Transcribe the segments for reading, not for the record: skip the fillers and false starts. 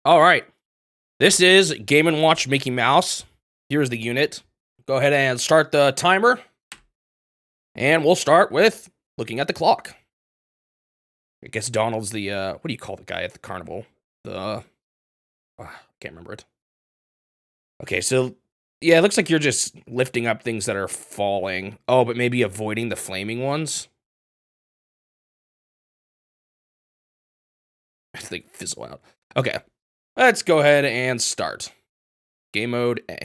All right. This is Game & Watch Mickey Mouse. Here's the unit. Go ahead and start the timer. And we'll start with looking at the clock. I guess Donald's the, what do you call the guy at the carnival? Can't remember it. Okay, so, yeah, it looks like you're just lifting up things that are falling. Oh, but maybe avoiding the flaming ones? I think fizzle out. Okay, let's go ahead and start. Game mode A.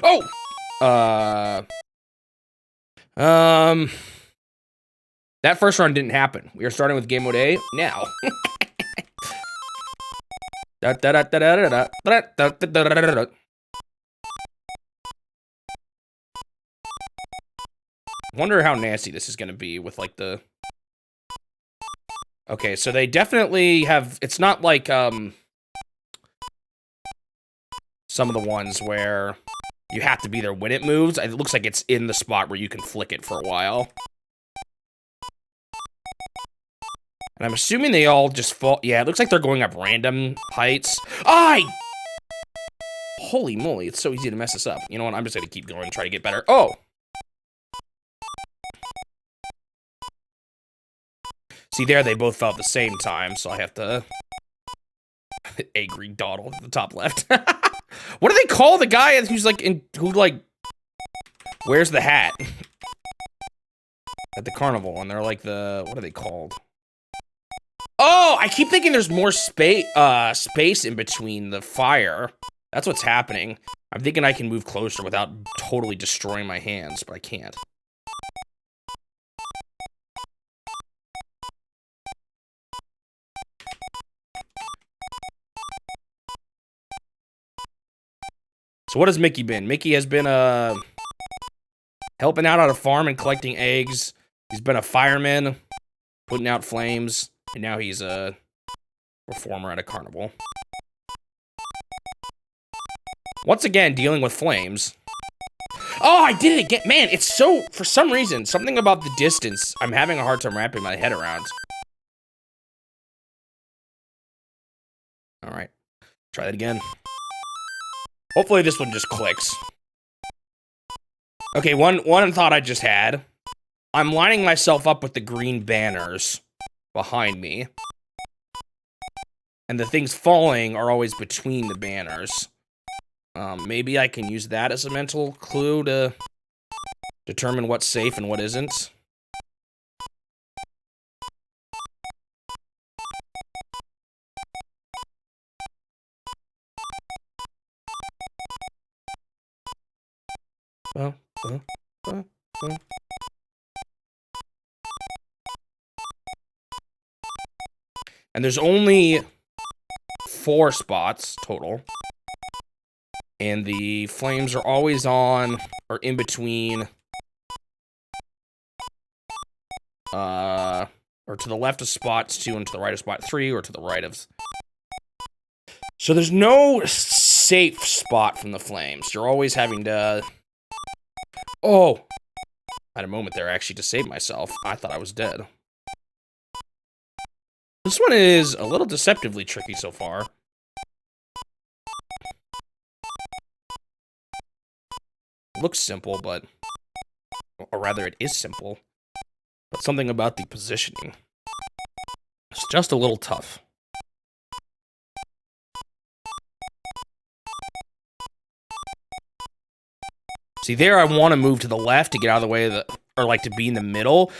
Oh! That first run didn't happen. We are starting with game mode A now. Wonder how nasty this is going to be with, like, the... Okay, so they definitely have... It's not like, some of the ones where you have to be there when it moves. It looks like it's in the spot where you can flick it for a while. And I'm assuming they all just fall... Yeah, it looks like they're going up random heights. Holy moly, it's so easy to mess this up. You know what, I'm just gonna keep going and try to get better. Oh! See, there they both fell at the same time, so I have to... Angry Donald at the top left. What do they call the guy who's like, wears the hat? At the carnival, and they're like the... What are they called? Oh, I keep thinking there's more space in between the fire. That's what's happening. I'm thinking I can move closer without totally destroying my hands, but I can't. So what has Mickey been? Mickey has been, helping out on a farm and collecting eggs. He's been a fireman, putting out flames. And now he's a performer at a carnival. Once again, dealing with flames. Oh, I did it again. Man, it's so... For some reason, something about the distance, I'm having a hard time wrapping my head around. Alright. Try that again. Hopefully this one just clicks. Okay, one thought I just had. I'm lining myself up with the green banners behind me. And the things falling are always between the banners. Maybe I can use that as a mental clue to determine what's safe and what isn't. And there's only 4 spots total. And the flames are always on, or in between, or to the left of spots 2 and to the right of spot 3, or to the right of... So there's no safe spot from the flames. You're always having to... Oh! I had a moment there actually to save myself. I thought I was dead. This one is a little deceptively tricky so far. It looks simple, but... Or rather, it is simple. But something about the positioning. It's just a little tough. See, there I want to move to the left to get out of the way of the... Or, like, to be in the middle.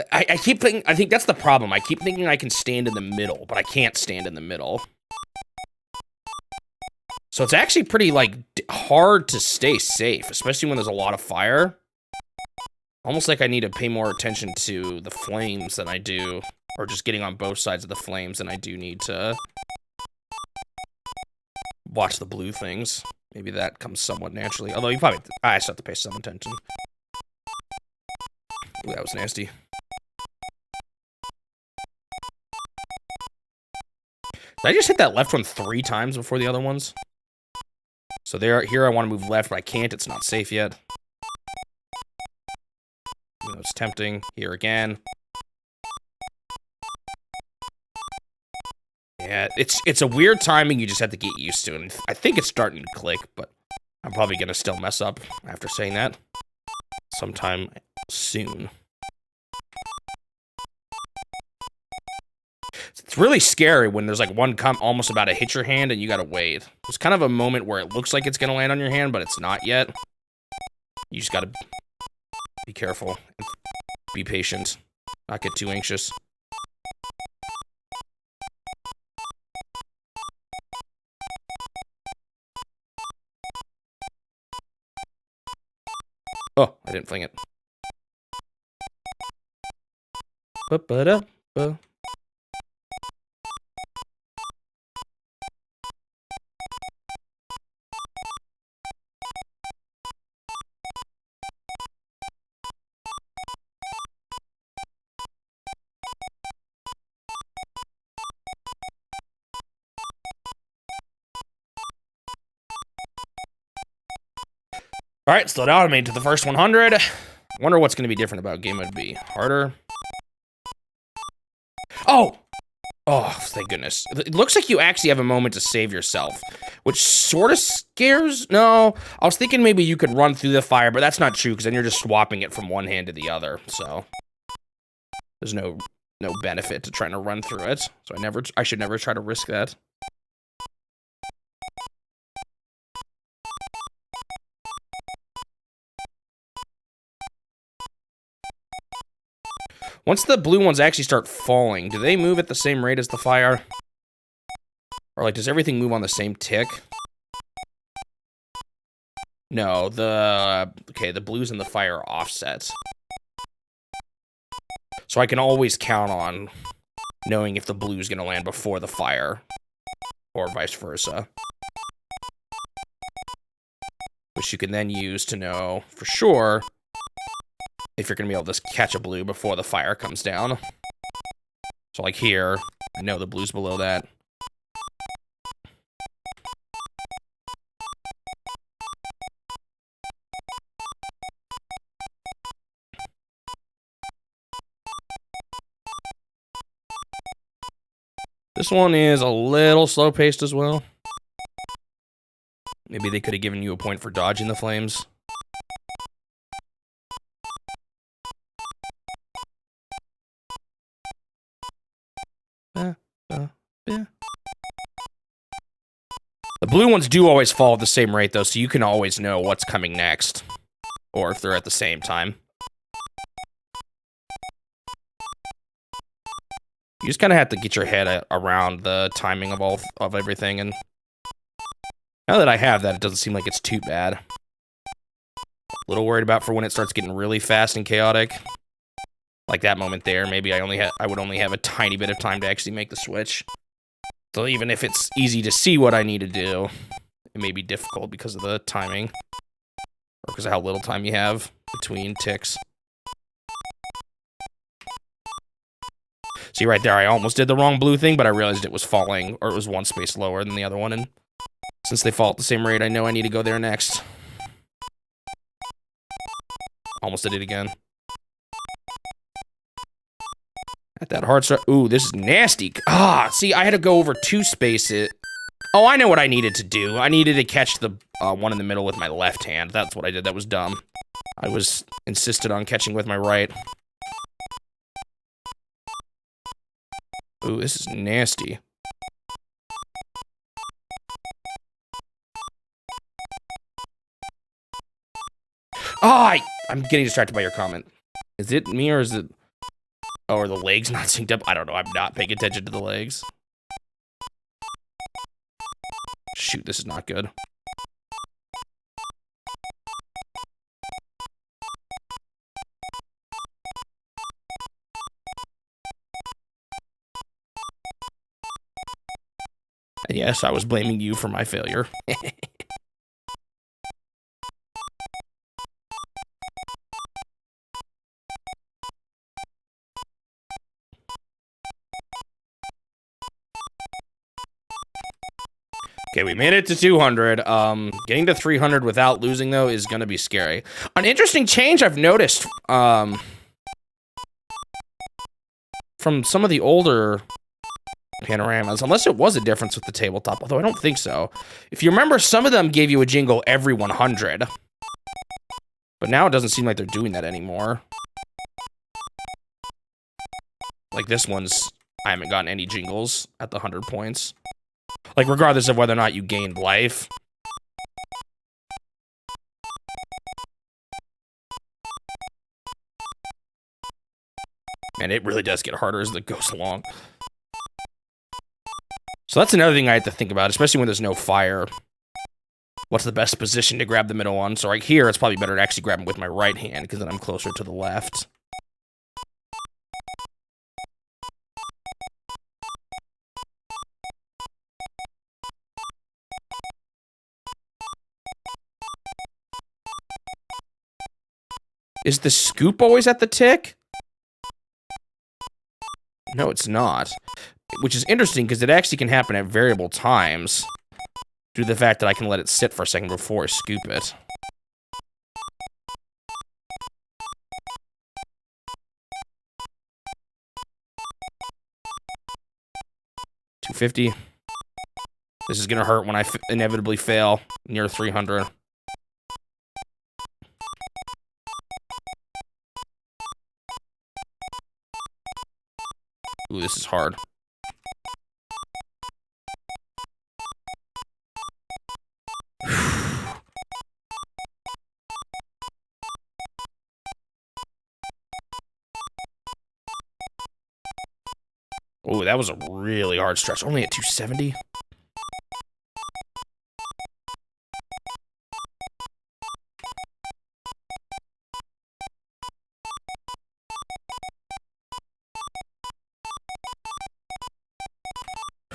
I keep thinking... I think that's the problem. I keep thinking I can stand in the middle, but I can't stand in the middle. So it's actually pretty, like, hard to stay safe, especially when there's a lot of fire. Almost like I need to pay more attention to the flames than I do, or just getting on both sides of the flames than I do need to watch the blue things. Maybe that comes somewhat naturally. Although you probably... I still have to pay some attention. Ooh, that was nasty. Did I just hit that left one 3 times before the other ones? So here I want to move left, but I can't. It's not safe yet. though it's tempting. Here again. Yeah, it's a weird timing you just have to get used to, and I think it's starting to click, but I'm probably gonna still mess up after saying that sometime soon. It's really scary when there's like one almost about to hit your hand and you gotta wait. There's kind of a moment where it looks like it's gonna land on your hand, but it's not yet. You just gotta be careful, be patient, not get too anxious. Oh, I didn't fling it. Ba-ba-da-ba. All right, slowed down. I made it to the first 100. Wonder what's going to be different about Game Mode B. Harder. Oh! Oh, thank goodness. It looks like you actually have a moment to save yourself, which sort of scares... No, I was thinking maybe you could run through the fire, but that's not true, because then you're just swapping it from one hand to the other, so... There's no benefit to trying to run through it, so I should never try to risk that. Once the blue ones actually start falling, do they move at the same rate as the fire? Or, like, does everything move on the same tick? No, okay, the blues and the fire are offset. So I can always count on knowing if the blue's gonna land before the fire. Or vice versa. Which you can then use to know for sure if you're gonna be able to catch a blue before the fire comes down. So like here, I know the blue's below that. This one is a little slow-paced as well. Maybe they could have given you a point for dodging the flames. The blue ones do always fall at the same rate, though, so you can always know what's coming next. Or if they're at the same time. You just kind of have to get your head around the timing of everything, and now that I have that, it doesn't seem like it's too bad. A little worried about for when it starts getting really fast and chaotic. Like that moment there, maybe I would only have a tiny bit of time to actually make the switch. So even if it's easy to see what I need to do, it may be difficult because of the timing. Or because of how little time you have between ticks. See right there, I almost did the wrong blue thing, but I realized it was falling, or it was one space lower than the other one, and since they fall at the same rate, I know I need to go there next. Almost did it again. At that hard start. Ooh, this is nasty. Ah, see, I had to go over 2 spaces. Oh, I know what I needed to do. I needed to catch the one in the middle with my left hand. That's what I did. That was dumb. I was insisted on catching with my right. Ooh, this is nasty. Oh, I'm getting distracted by your comment. Is it me or is it... Oh, are the legs not synced up? I don't know. I'm not paying attention to the legs. Shoot, this is not good. Yes, I was blaming you for my failure. Okay, we made it to 200. Getting to 300 without losing, though, is going to be scary. An interesting change I've noticed from some of the older panoramas, unless it was a difference with the tabletop, although I don't think so. If you remember, some of them gave you a jingle every 100. But now it doesn't seem like they're doing that anymore. Like this one's, I haven't gotten any jingles at the 100 points. Like regardless of whether or not you gained life. And it really does get harder as it goes along. So that's another thing I have to think about, especially when there's no fire. What's the best position to grab the middle one? So right here, it's probably better to actually grab it with my right hand, because then I'm closer to the left. Is the scoop always at the tick? No, it's not. Which is interesting, because it actually can happen at variable times. Due to the fact that I can let it sit for a second before I scoop it. $250. This is gonna hurt when I inevitably fail near 300. Ooh, this is hard. Oh, that was a really hard stretch. Only at 270?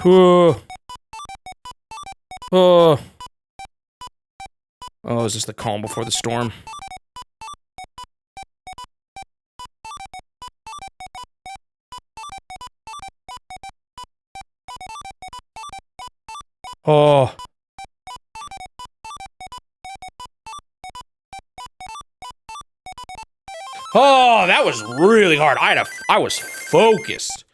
Oh. Oh. Oh, is this the calm before the storm? Oh. Oh, that was really hard. I was focused.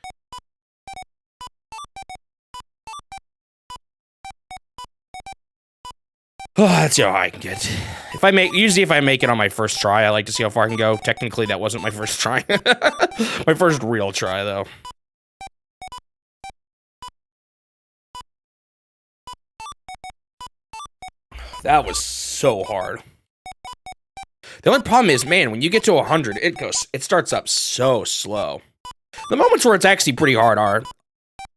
Oh, that's how I can get. Usually if I make it on my first try, I like to see how far I can go. Technically, that wasn't my first try. My first real try, though. That was so hard. The only problem is, man, when you get to 100, it starts up so slow. The moments where it's actually pretty hard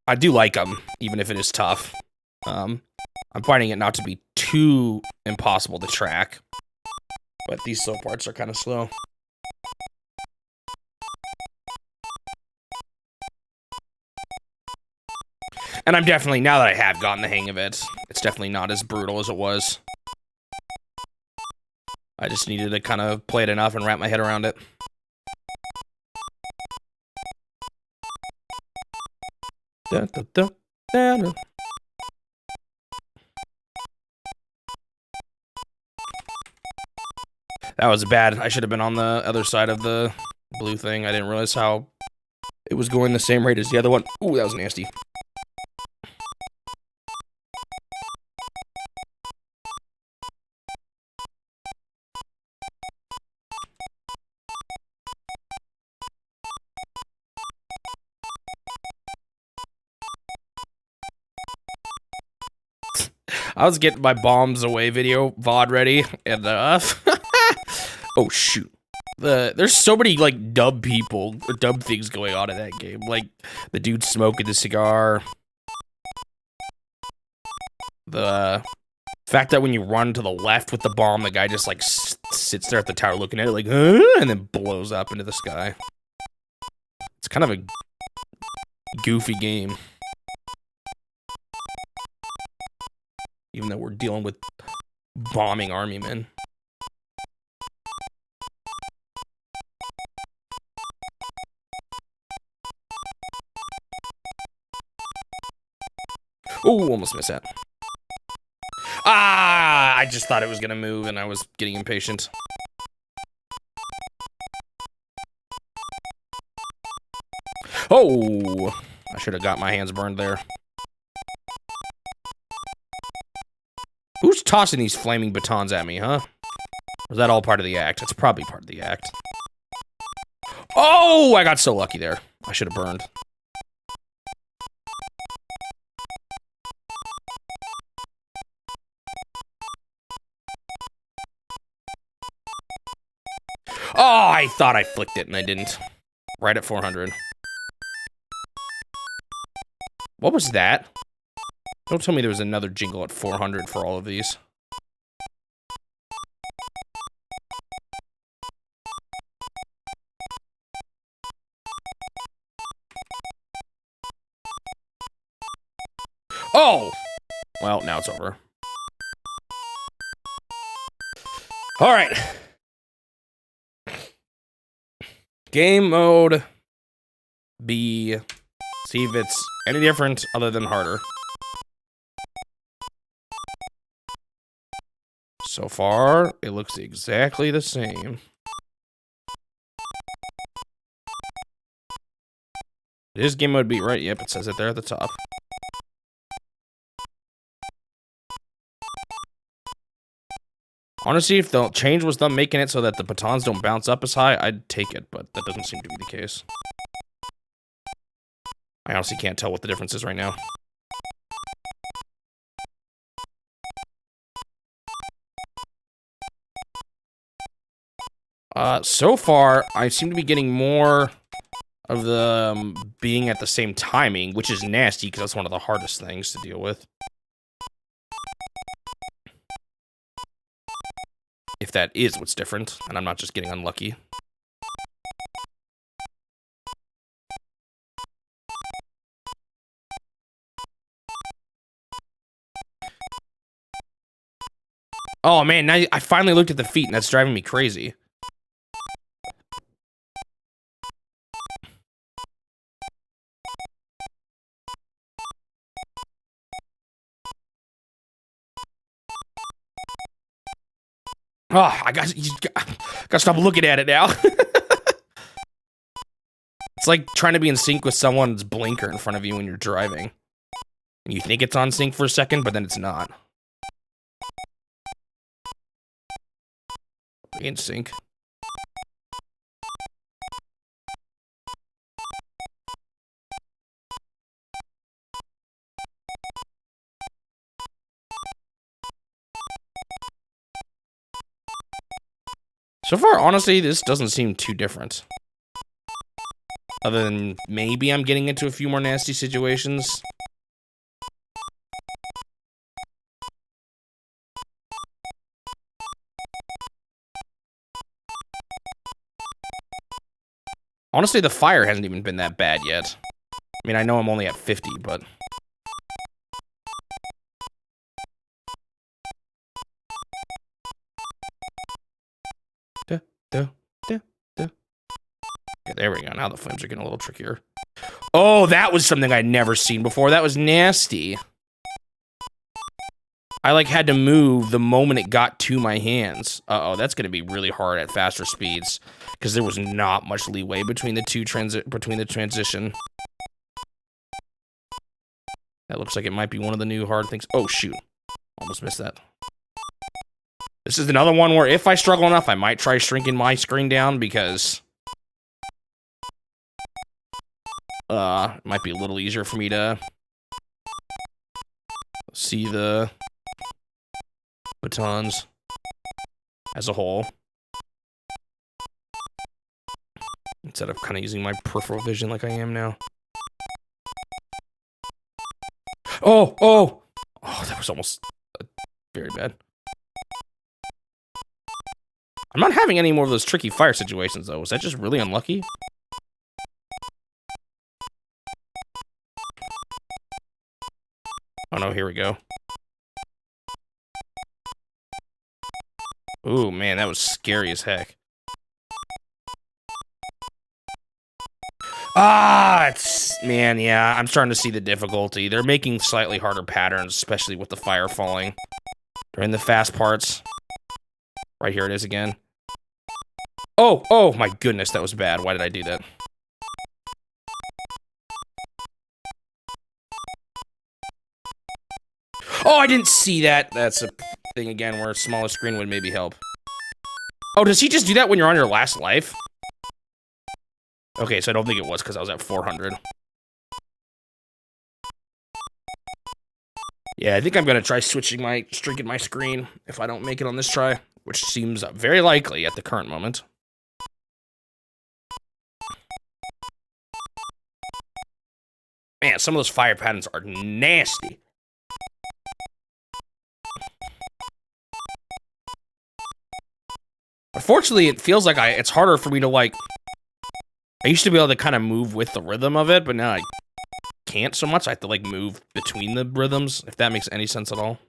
I do like them, even if it is tough. I'm finding it not to be too impossible to track. But these slow parts are kind of slow. And I'm definitely, now that I have gotten the hang of it, it's definitely not as brutal as it was. I just needed to kind of play it enough and wrap my head around it. Da, da, da, da, da. That was bad. I should have been on the other side of the blue thing. I didn't realize how it was going the same rate as the other one. Ooh, that was nasty. I was getting my bombs away video VOD ready, and oh shoot. There's so many like dub things going on in that game. Like the dude smoking the cigar. The fact that when you run to the left with the bomb, the guy just like sits there at the tower looking at it like, and then blows up into the sky. It's kind of a goofy game. Even though we're dealing with bombing army men. Ooh, almost missed that. Ah, I just thought it was gonna move and I was getting impatient. Oh! I should have got my hands burned there. Who's tossing these flaming batons at me, huh? Or is that all part of the act? It's probably part of the act. Oh! I got so lucky there. I should have burned. Oh, I thought I flicked it and I didn't. Right at 400. What was that? Don't tell me there was another jingle at 400 for all of these. Oh! Well, now it's over. All right. Game mode B. See if it's any different other than harder. So far, it looks exactly the same. It is game mode B, right? Yep, it says it there at the top. Honestly, if the change was them making it so that the batons don't bounce up as high, I'd take it, but that doesn't seem to be the case. I honestly can't tell what the difference is right now. So far, I seem to be getting more of the being at the same timing, which is nasty because that's one of the hardest things to deal with. If that is what's different, and I'm not just getting unlucky. Oh man, now I finally looked at the feet and that's driving me crazy. Oh, I gotta stop looking at it now. It's like trying to be in sync with someone's blinker in front of you when you're driving. And you think it's on sync for a second, but then it's not. In sync. So far, honestly, this doesn't seem too different. Other than maybe I'm getting into a few more nasty situations. Honestly, the fire hasn't even been that bad yet. I mean, I know I'm only at 50, but... Okay, there we go. Now the flames are getting a little trickier. Oh, that was something I'd never seen before. That was nasty. I, like, had to move the moment it got to my hands. Uh-oh, that's going to be really hard at faster speeds. Because there was not much leeway between the transition. That looks like it might be one of the new hard things. Oh, shoot. Almost missed that. This is another one where if I struggle enough, I might try shrinking my screen down because... it might be a little easier for me to see the batons as a whole. Instead of kind of using my peripheral vision like I am now. Oh, oh! Oh, that was almost very bad. I'm not having any more of those tricky fire situations, though. Was that just really unlucky? Oh no, here we go. Ooh, man, that was scary as heck. Ah, man, yeah, I'm starting to see the difficulty. They're making slightly harder patterns, especially with the fire falling. During the fast parts. Right here it is again. Oh, oh my goodness, that was bad. Why did I do that? Oh, I didn't see that. That's a thing again where a smaller screen would maybe help. Oh, does he just do that when you're on your last life? Okay, so I don't think it was because I was at 400. Yeah, I think I'm gonna try shrinking my screen if I don't make it on this try, which seems very likely at the current moment. Man, some of those fire patterns are nasty. Unfortunately, it feels like it's harder for me to, like... I used to be able to kind of move with the rhythm of it, but now I can't so much. I have to, like, move between the rhythms, if that makes any sense at all.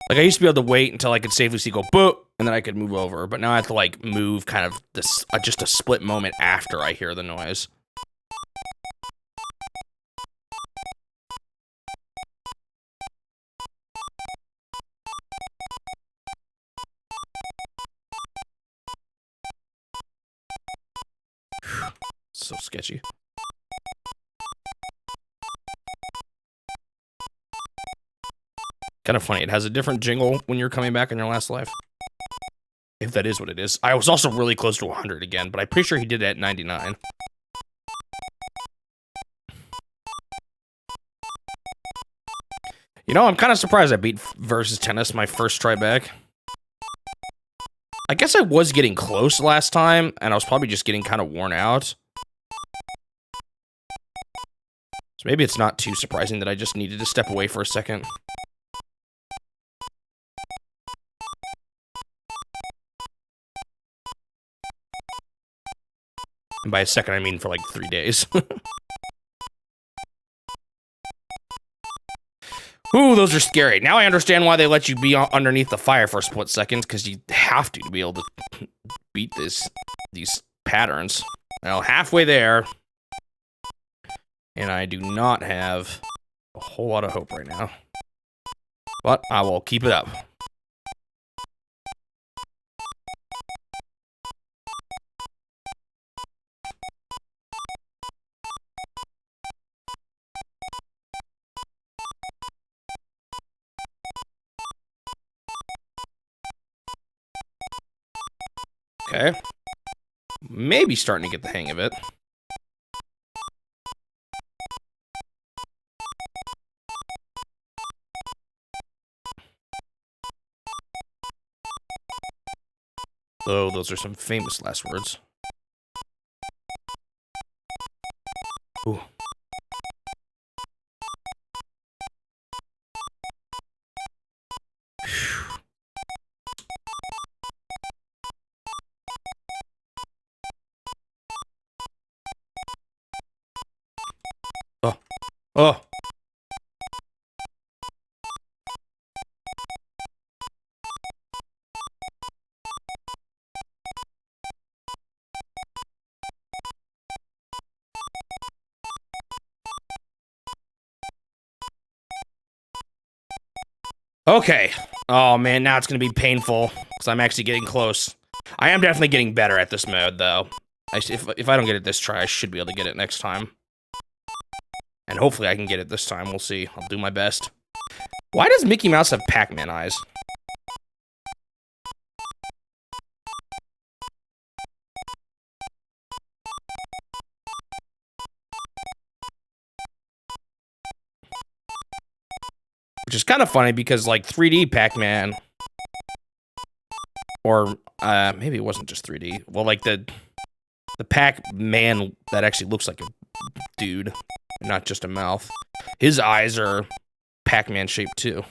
Like, I used to be able to wait until I could safely see go boop, and then I could move over. But now I have to, like, move kind of this, just a split moment after I hear the noise. So sketchy. Kind of funny. It has a different jingle when you're coming back in your last life. If that is what it is. I was also really close to 100 again, but I'm pretty sure he did it at 99. You know, I'm kind of surprised I beat Versus Tennis my first try back. I guess I was getting close last time, and I was probably just getting kind of worn out. So maybe it's not too surprising that I just needed to step away for a second. And by a second, I mean for like 3 days. Ooh, those are scary. Now I understand why they let you be underneath the fire for a split second, because you have to be able to beat these patterns. Well, halfway there. And I do not have a whole lot of hope right now. But I will keep it up. Okay. Maybe starting to get the hang of it. Though those are some famous last words. Ooh. Oh. Oh. Okay. Oh, man, now it's going to be painful, because I'm actually getting close. I am definitely getting better at this mode, though. If I don't get it this try, I should be able to get it next time. And hopefully I can get it this time. We'll see. I'll do my best. Why does Mickey Mouse have Pac-Man eyes? Which is kind of funny because, like, 3D Pac-Man, or maybe it wasn't just 3D. Well, like the Pac-Man that actually looks like a dude, not just a mouth. His eyes are Pac-Man shaped too.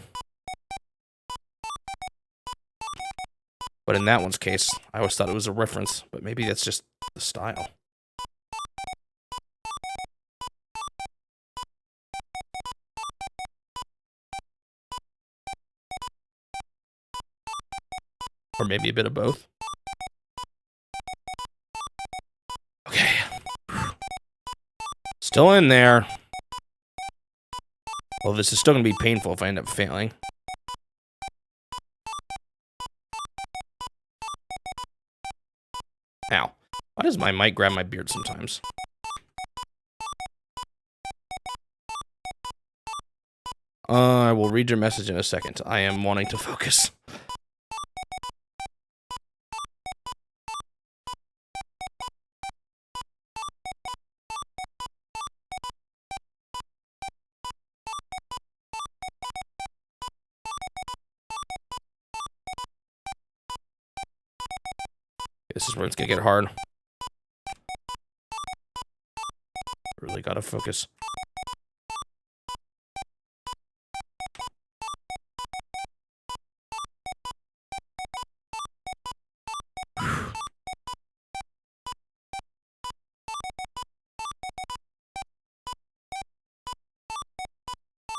But in that one's case, I always thought it was a reference, but maybe that's just the style. Or maybe a bit of both. Okay. Still in there. Well, this is still going to be painful if I end up failing. Ow. Why does my mic grab my beard sometimes? I will read your message in a second. I am wanting to focus. This is where it's gonna get hard. Really gotta focus.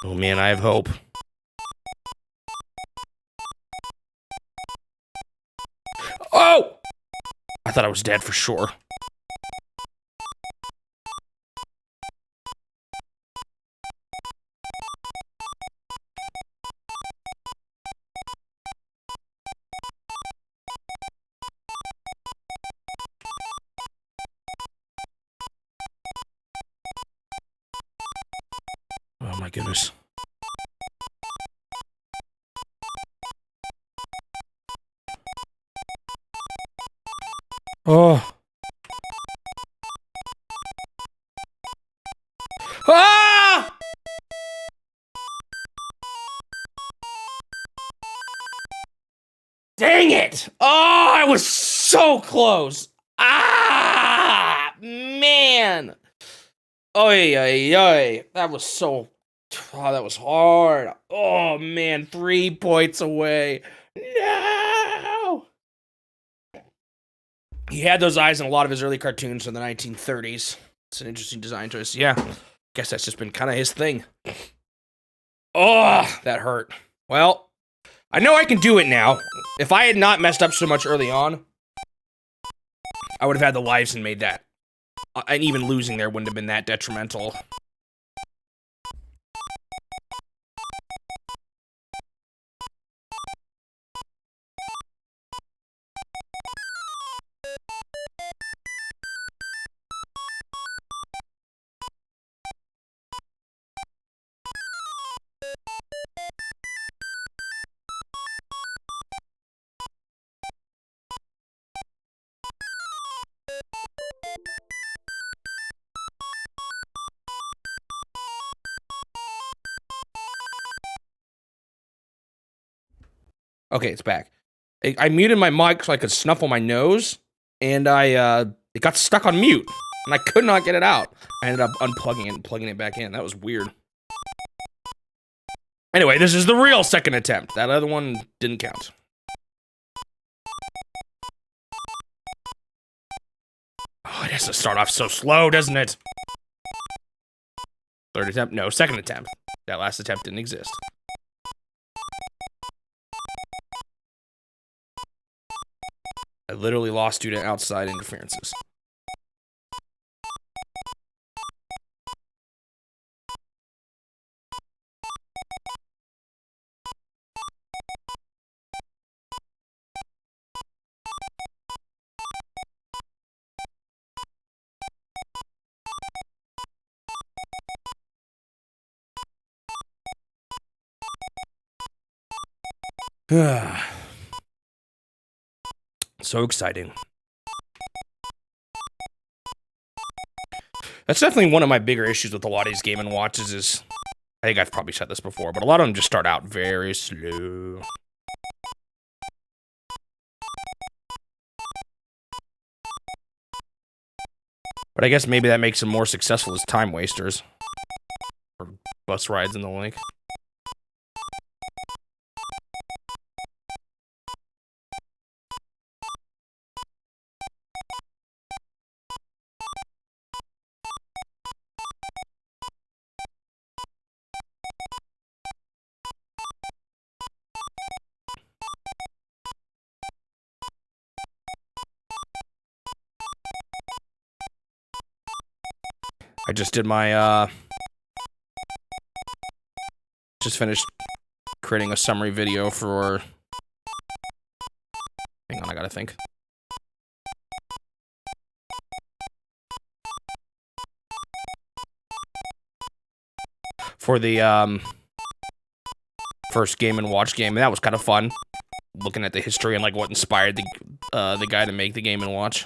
Oh man, I have hope. Oh! I thought I was dead for sure. Oh my goodness. Oh. Ah! Dang it! Oh, I was so close. Ah, man. Oy, oy, oy. That was so. Oh, that was hard. Oh man, 3 points away. No. He had those eyes in a lot of his early cartoons in the 1930s. It's an interesting design choice. Yeah, guess that's just been kind of his thing. Oh, that hurt. Well, I know I can do it now. If I had not messed up so much early on, I would have had the lives and made that. And even losing there wouldn't have been that detrimental. Okay, it's back. I muted my mic so I could snuffle my nose, and it got stuck on mute, and I could not get it out. I ended up unplugging it and plugging it back in. That was weird. Anyway, this is the real second attempt. That other one didn't count. Oh, it has to start off so slow, doesn't it? Third attempt? No, second attempt. That last attempt didn't exist. I literally lost due to outside interferences. So exciting. That's definitely one of my bigger issues with a lot of these Game & Watches is, I think I've probably said this before, but a lot of them just start out very slow. But I guess maybe that makes them more successful as time wasters. Or bus rides and the like. I just did my, just finished creating a summary video for... Hang on, I gotta think. for the first Game and Watch game, and that was kind of fun. Looking at the history and like what inspired the guy to make the Game and Watch.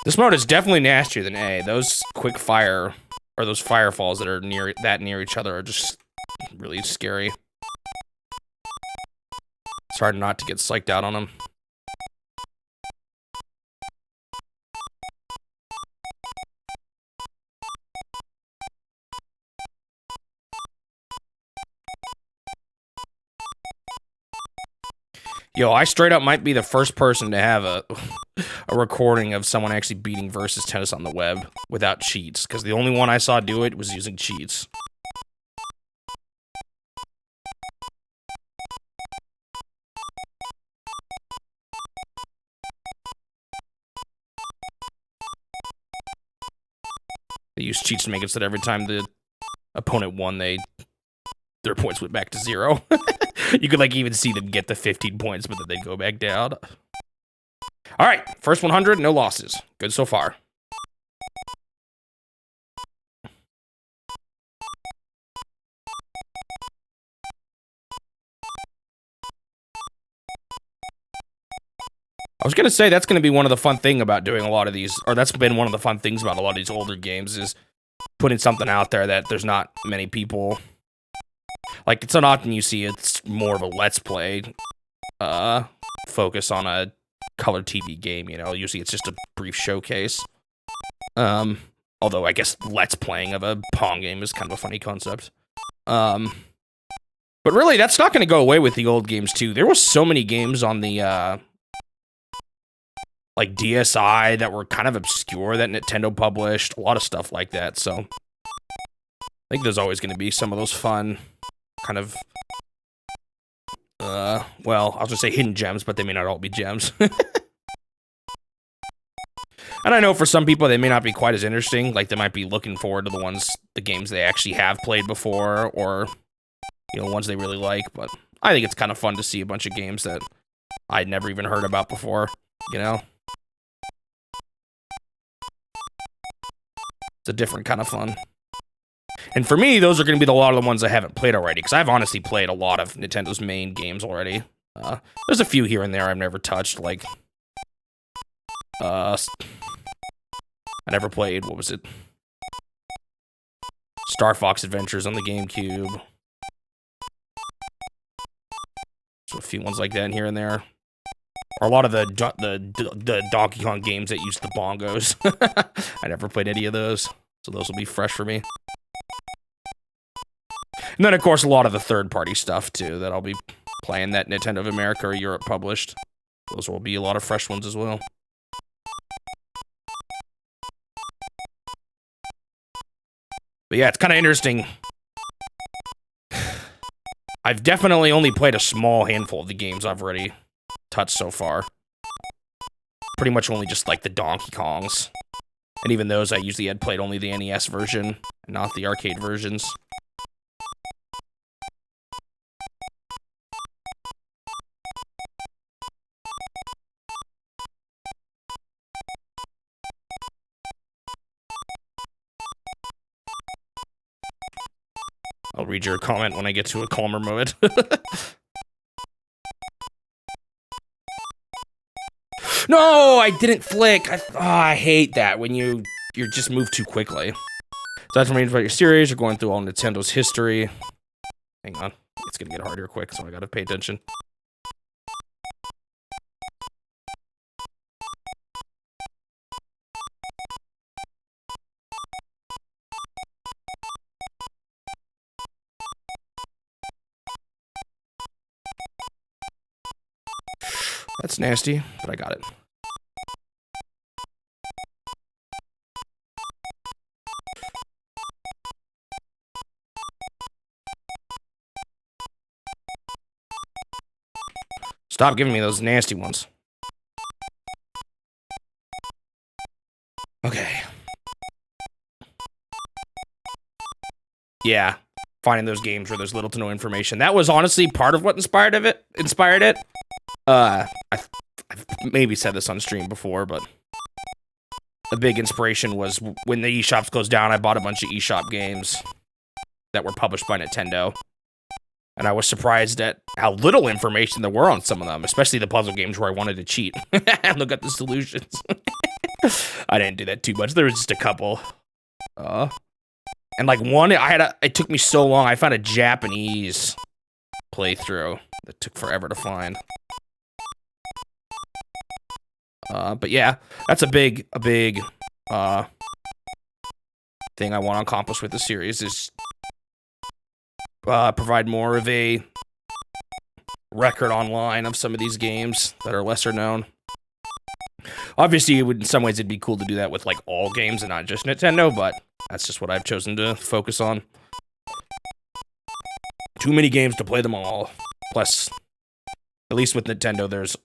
This mode is definitely nastier than A. Those quick fire, or those firefalls that are near each other are just really scary. It's hard not to get psyched out on them. Yo, I straight up might be the first person to have a recording of someone actually beating Versus Tennis on the web without cheats, because the only one I saw do it was using cheats. They used cheats to make it so that every time the opponent won, their points went back to 0. You could like even see them get the 15 points, but then they'd go back down. All right, first 100, no losses. Good so far. I was gonna say that's gonna be one of the fun things about doing a lot of these, or that's been one of the fun things about a lot of these older games, is putting something out there that there's not many people. Like, it's not often you see it's more of a Let's Play focus on a color TV game, you know? Usually it's just a brief showcase. Although I guess Let's Playing of a Pong game is kind of a funny concept. But really, that's not going to go away with the old games, too. There were so many games on the, like, DSi that were kind of obscure that Nintendo published. A lot of stuff like that, so I think there's always going to be some of those fun kind of, well, I'll just say hidden gems, but they may not all be gems. And I know for some people they may not be quite as interesting, like they might be looking forward to the games they actually have played before, or, you know, ones they really like, but I think it's kind of fun to see a bunch of games that I'd never even heard about before, you know? It's a different kind of fun. And for me, those are going to be a lot of the ones I haven't played already, because I've honestly played a lot of Nintendo's main games already. There's a few here and there I've never touched, like, I never played, what was it? Star Fox Adventures on the GameCube. So a few ones like that here and there. Or a lot of the Donkey Kong games that use the bongos. I never played any of those, so those will be fresh for me. And then, of course, a lot of the third-party stuff, too, that I'll be playing that Nintendo of America or Europe published. Those will be a lot of fresh ones as well. But yeah, it's kind of interesting. I've definitely only played a small handful of the games I've already touched so far. Pretty much only just, like, the Donkey Kongs. And even those, I usually had played only the NES version, and not the arcade versions. I'll read your comment when I get to a calmer moment. No, I didn't flick. I hate that when you just move too quickly. So that's reading about your series. You're going through all Nintendo's history. Hang on, it's gonna get harder quick, so I gotta pay attention. That's nasty, but I got it. Stop giving me those nasty ones. Okay. Yeah. Finding those games where there's little to no information. That was honestly part of what inspired it. I've maybe said this on stream before, but the big inspiration was when the eShops closed down, I bought a bunch of eShop games that were published by Nintendo. And I was surprised at how little information there were on some of them, especially the puzzle games where I wanted to cheat and look at the solutions. I didn't do that too much. There was just a couple. And like one, it took me so long. I found a Japanese playthrough that took forever to find. But yeah, that's a big thing I want to accomplish with the series is provide more of a record online of some of these games that are lesser known. Obviously, in some ways, it'd be cool to do that with like all games and not just Nintendo, but that's just what I've chosen to focus on. Too many games to play them all. Plus, at least with Nintendo, there's,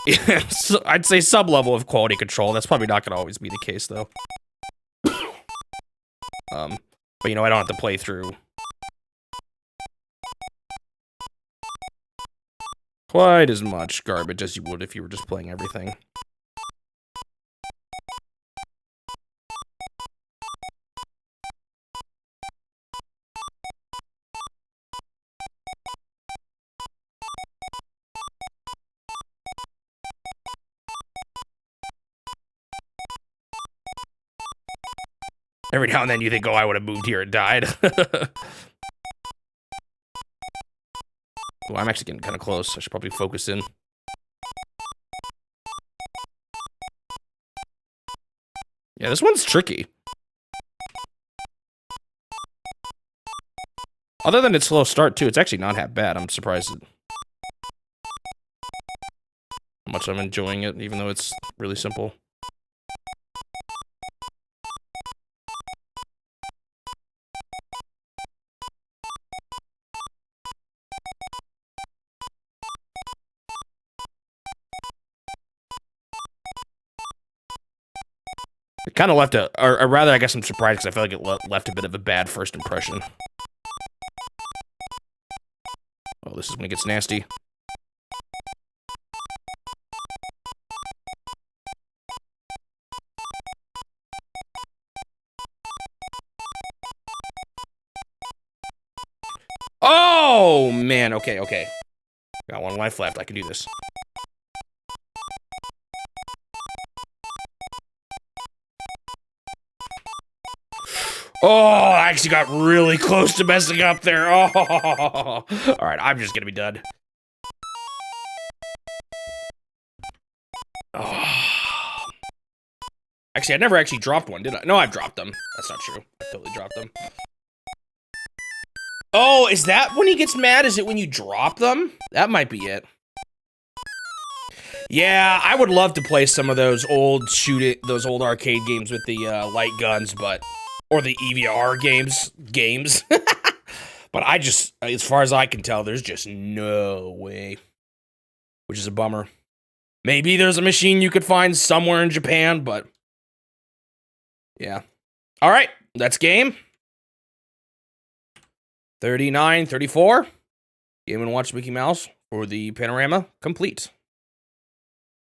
I'd say, sub-level of quality control. That's probably not going to always be the case, though. But, you know, I don't have to play through quite as much garbage as you would if you were just playing everything. Every now and then you think, oh, I would have moved here and died. Well, I'm actually getting kind of close. I should probably focus in. Yeah, this one's tricky. Other than its slow start, too, it's actually not half bad. I'm surprised at how much I'm enjoying it, even though it's really simple. It kind of left or rather, I guess I'm surprised because I feel like it left a bit of a bad first impression. Oh, this is when it gets nasty. Oh, man. Okay. Got one life left. I can do this. Oh, I actually got really close to messing up there. Oh, all right, I'm just gonna be done. Oh. Actually, I never actually dropped one, did I? No, I've dropped them. That's not true. I totally dropped them. Oh, is that when he gets mad? Is it when you drop them? That might be it. Yeah, I would love to play some of those old arcade games with the light guns, or the EVR games. But I just, as far as I can tell, there's just no way. Which is a bummer. Maybe there's a machine you could find somewhere in Japan, but yeah. All right, that's game. 39-34. Game & Watch Mickey Mouse for the Panorama complete.